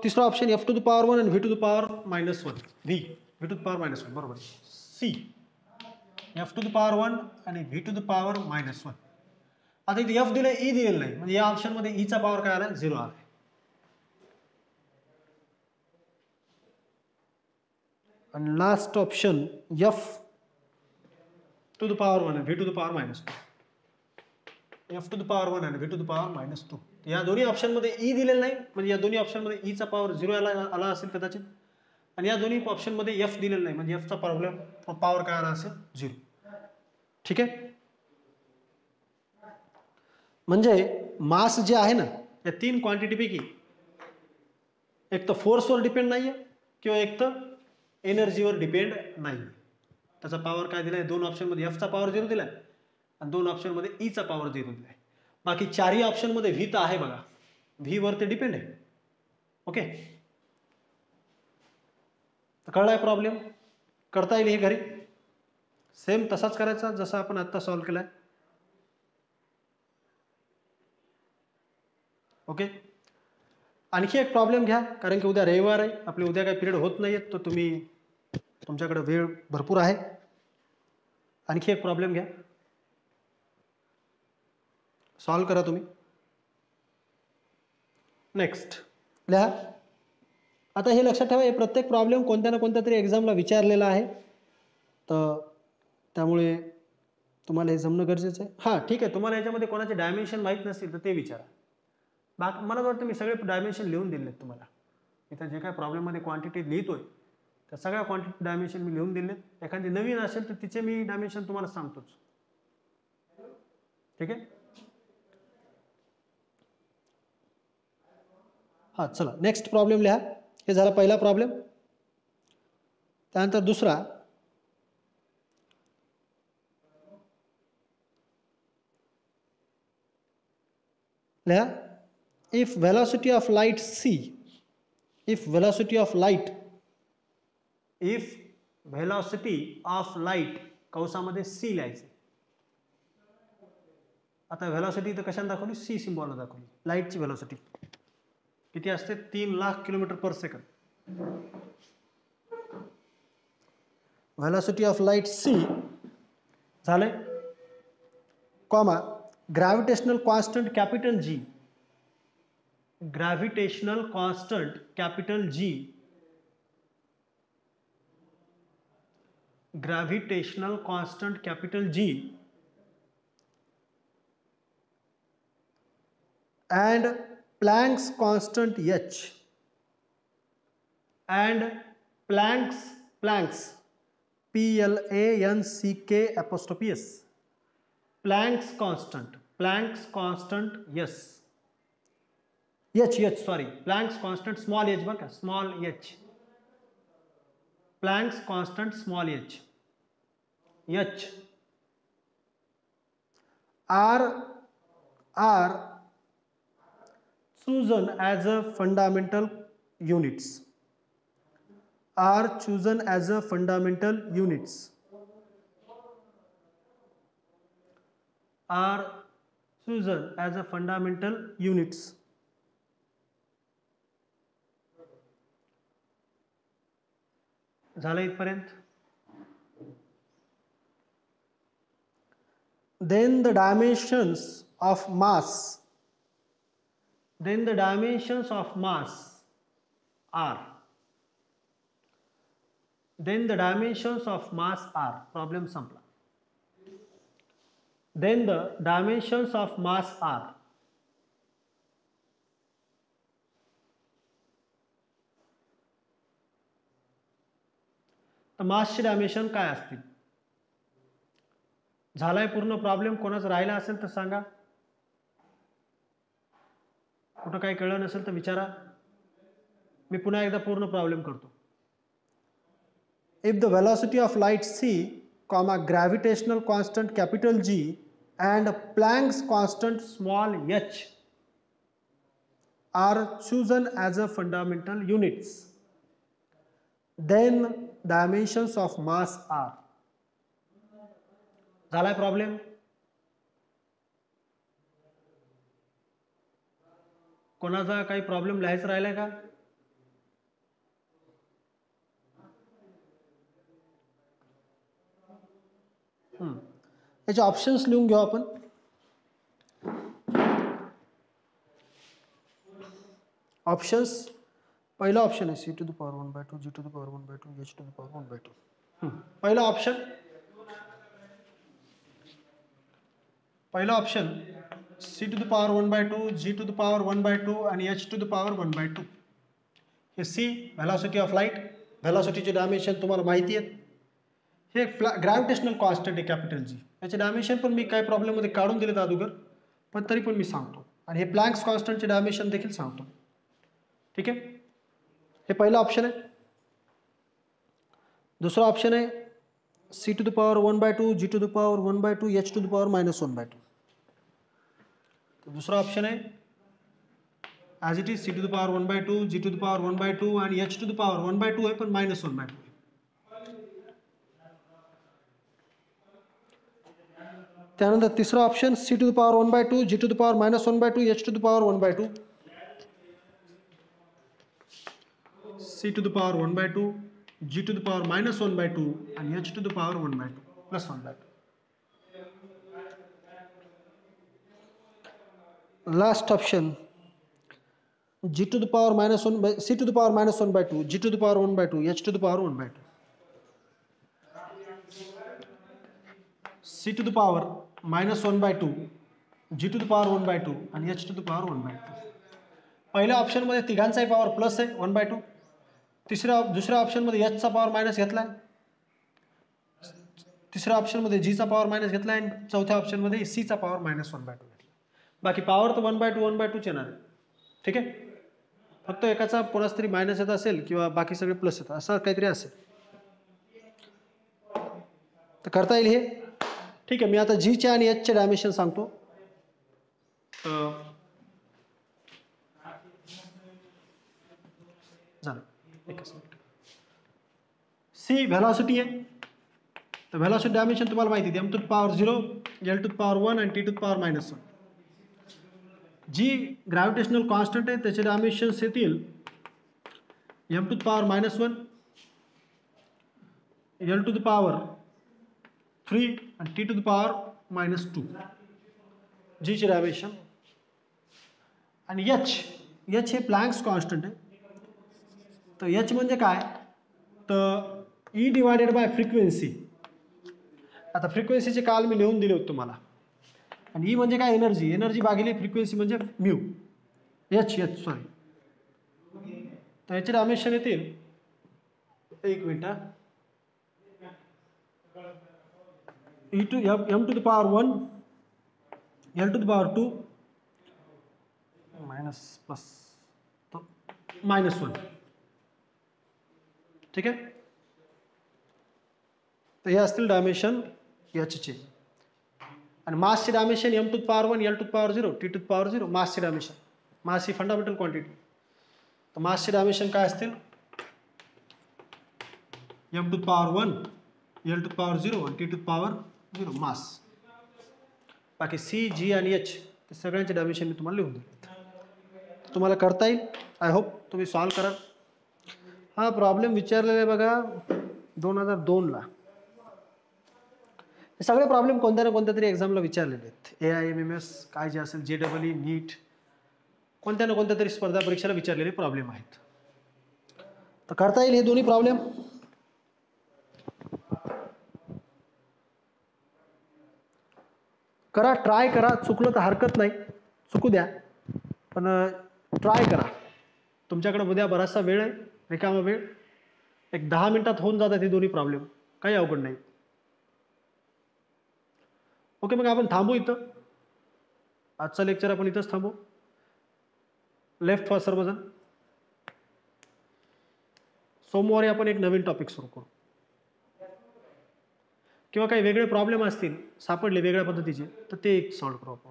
तिसरा option f to the power 1 आणि v to the power -1. v to the power -1 बरोबर. See f to the power 1 आणि v टू द पॉवर -1. आता इथे f दिले, e दिलेलं नाही म्हणजे या ऑप्शन मध्ये e चा पॉवर काय आला? 0 आला. आणि last option f to the power 1 आणि v to the power -2. f to the power 1 आणि v टू द पॉवर -2. या दोन्ही ऑप्शन मध्ये e दिलेलं नाही म्हणजे या दोन्ही ऑप्शन मध्ये e चा पॉवर 0 आला असेल कदाचित, आणि या दोन्ही ऑप्शन मध्ये f दिलेलं नाही म्हणजे f चा पॉवर काय आला असेल? 0. ठीक आहे, म्हणजे मास जे आहे ना या 3 क्वांटिटी पैकी एक तर फोर्सवर डिपेंड नाहीये किंवा एक तर एनर्जीवर डिपेंड नाही. त्याचा पॉवर काय दिलाय? 2 ऑप्शन मध्ये f चा पॉवर 0 दिलाय आणि 2 ऑप्शन मध्ये e चा पॉवर 0 दिलाय. बाकी चारही ऑप्शन मध्ये v तर आहे बघा, v वर ते डिपेंड आहे. ओके, तर कळलाय प्रॉब्लेम? करता येईल हे घरी, सेम तसाच करायचा जसा आपण आता सॉल्व्ह केलाय. ओके, आणखी एक प्रॉब्लेम घ्या कारण की उद्या रविवार आहे, आपले उद्या काही पिरियड होत नाहीयेत, तर तुमच्याकडे वेळ भरपूर आहे. आणखी एक प्रॉब्लेम घ्या, सॉल्व करा तुम्ही. नेक्स्ट लिहा. आता हे लक्षात ठेवा, हे प्रत्येक प्रॉब्लेम कोणत्या ना कोणत्या तरी एक्झामला विचारलेला आहे, तर त्यामुळे तुम्हाला हे जमणं गरजेचं आहे. हां ठीक आहे, तुम्हाला याच्यामध्ये कोणाचे डायमेन्शन माहीत नसतील तर ते विचारा. मला वाटतं मी सगळे डायमेन्शन लिहून दिलेत तुम्हाला. इथं जे काय प्रॉब्लेममध्ये क्वांटिटी लिहितोय त्या सगळ्या क्वांटिटी डायमेन्शन मी लिहून दिलेत. एखादी नवीन असेल तर तिचे मी डायमेन्शन तुम्हाला सांगतोच. ठीक आहे. हां चला नेक्स्ट प्रॉब्लेम लिहा. हे झाला पहिला प्रॉब्लेम. त्यानंतर दुसरा, लिहा. If velocity of light c, if velocity of light, if velocity of light कंसामध्ये c लिहायचं. आता व्हेलॉसिटी तर कशाने दाखवली, सी सिम्बॉलने दाखवली. लाईटची व्हेलॉसिटी किती असते, 3 lakh kilometre per second. Velocity of light C झाले, comma gravitational constant capital G, gravitational constant capital G, gravitational constant capital G and Planck's constant h, and Planck's Planck s, Planck's constant yes, sorry, Planck's constant small h बघा, small h, Planck's constant small h are chosen as a fundamental units, are chosen as a fundamental units, are chosen as a fundamental units. झालं इथपर्यंत. Then the dimensions of mass, then the dimensions of mass are, then the dimensions of mass are, problem संपला. Then the dimensions of mass are, तर मासचे dimension काय असतील. झालाय पूर्ण problem. कोणाचा राहिला असेल तर सांगा, कुठं काही कळलं नसेल तर विचारा. मी पुन्हा एकदा पूर्ण प्रॉब्लेम करतो. If the velocity of light c, gravitational constant capital G and Planck's constant small h are chosen as a fundamental units, then dimensions of mass are. झालाय प्रॉब्लेम. कोणाचा काही प्रॉब्लेम लिहायचा राहिलाय का. याचे ऑप्शन्स लिहून घेऊ आपण. ऑप्शन्स, पहिला ऑप्शन आहे c to the power 1/2, g to the power 1/2, h to the power 1/2. पहिला ऑप्शन, पहिला option c to the power 1/2, g to the power 1/2 आणि h to the power 1/2. हे c व्हेलॉसिटी ऑफ लाईट, व्हेलॉसिटीचे dimension तुम्हाला माहिती आहेत. हे gravitational constant आहे कॅपिटल जी. याचे डायमेन्शन पण मी काही प्रॉब्लेममध्ये काढून दिलेत अगोदर, पण तरी पण मी सांगतो. आणि हे प्लँक्स कॉन्स्टंटचे डायमेन्शन देखील सांगतो. ठीक आहे. हे पहिलं ऑप्शन आहे. दुसरा ऑप्शन आहे c to the power 1/2, g to the power 1/2, h to the power -1/2. दुसरा ऑप्शन आहे as it is c to the power 1/2, g to the power 1/2 आणि h to the power 1/2 आहे पण -1/2. त्यानंतर तिसरा option c to the power 1/2, g to the power -1/2, h to the power 1/2. c to the power 1/2, g to the power -1/2 आणि h to the power 1/2 +1/2. Last option g to the power minus 1 by c to the power minus 1 by 2 g to the power 1 by 2 h to the power 1 by 2 c to the power minus 1 by 2 g to the power 1 by 2 आणि h to the power 1 by 2. पहिल्या ऑप्शनमध्ये तिघांचाही power plus आहे 1 by 2. दुसऱ्या ऑप्शनमध्ये h चा power minus घेतलाय, तिसऱ्या ऑप्शनमध्ये g चा पॉवर मायनस घेतलाय आणि चौथ्या ऑप्शनमध्ये c चा पॉवर मायनस 1 by 2 घेतला. बाकी पॉवर तर 1 by 2 1 by 2 येणार आहे. ठीक आहे, फक्त एकाचा कोणाच तरी मायनस येत असेल किंवा बाकी सगळे प्लस येतात असं काहीतरी असेल तर करता येईल हे. ठीक आहे, मी आता g चे आणि h चे डायमेन्शन सांगतो. झालं, एकच मिनिट. सी व्हेलॉसिटी आहे, तर व्हेलॉसिटी डायमेन्शन तुम्हाला माहिती आहे, m to the power 0 l to the power 1 आणि t to the power minus 1. G gravitational constant आहे त्याचे डायमेन्शन्स येतील m to the power minus 1 l to the power 3 आणि t to the power minus 2. G चे dimension. आणि h हे Planck's constant आहे. तर h म्हणजे काय, तर E डिवायडेड बाय फ्रिक्वेन्सी. आता फ्रिक्वेन्सीचे काल मी लिहून दिले होते तुम्हाला. आणि E म्हणजे काय, एनर्जी भागिले फ्रिक्वेन्सी म्हणजे म्यू. h sorry. तर याचे डायमेन्शन येतील, एक minute, m to the power 1 l to the power 2 minus plus minus 1. ठीक आहे, तर हे असतील डायमेन्शन चे. आणि मासचे dimension m to the power 1 l to the power 0 t to the power 0. मासचे डायमेन्शन, मास ही फंडामेंटल क्वांटिटी. तर मासचे डायमेन्शन काय असतील, m to the power 1 l to the power 0 आणि t टू द पॉवर 0 मास. बाकी c g आणि h ते सगळ्यांचे डायमेन्शन मी तुम्हाला लिहून दिले. तुम्हाला करता येईल, आय होप तुम्ही सॉल्व्ह कराल. हा प्रॉब्लेम विचारलेला आहे बघा 2002ला. हे सगळे प्रॉब्लेम कोणत्या ना कोणत्या तरी एक्झामला विचारलेले आहेत. AIMMS काय जे असेल, JEE, नीट, कोणत्या ना कोणत्या तरी स्पर्धा परीक्षेला विचारलेले प्रॉब्लेम आहेत. तर करता येईल हे दोन्ही प्रॉब्लेम. करा, ट्राय करा. चुकलं तर हरकत नाही, चुकू द्या, पण ट्राय करा. तुमच्याकडे उद्या बराचसा वेळ आहे, रिकामा वेळ. एक 10 मिनिटात होऊन जातात हे दोन्ही प्रॉब्लेम, काही अवघड नाही. ओके, मग आपण थांबू इथं. आजचा लेक्चर आपण इथंच थांबू. लेफ्ट फॉर सर्वजण. सोमवारी आपण एक नवीन टॉपिक सुरू करू, किंवा काही वेगळे प्रॉब्लेम असतील सापडले वेगळ्या पद्धतीचे तर ते एक सॉल्व्ह करू आपण.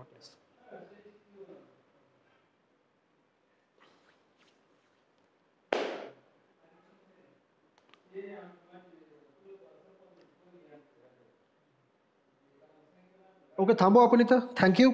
ओके, थांबू आपण इथं. थँक्यू.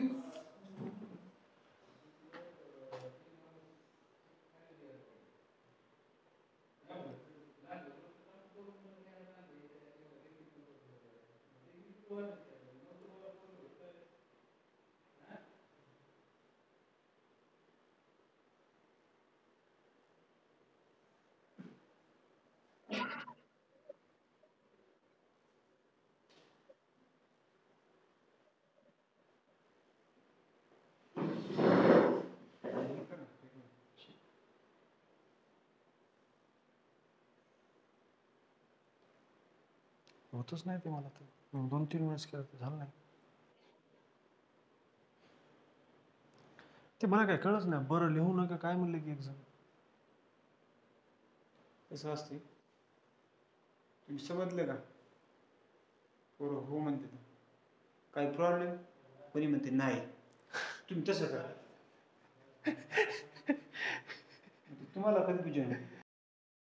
होतच नाही ते, मला तर 2-3 वेळेस केलं तर झालं नाही. ते मला काय कळच नाही. बरं लिहू नका काय म्हणले की एक्झाम कसं असते तुम्ही समजले का. पोरं हो म्हणते, काय प्रॉब्लेम, कोणी म्हणते नाही, तुम्ही तसं करा. तुम्हाला कन्फ्युजन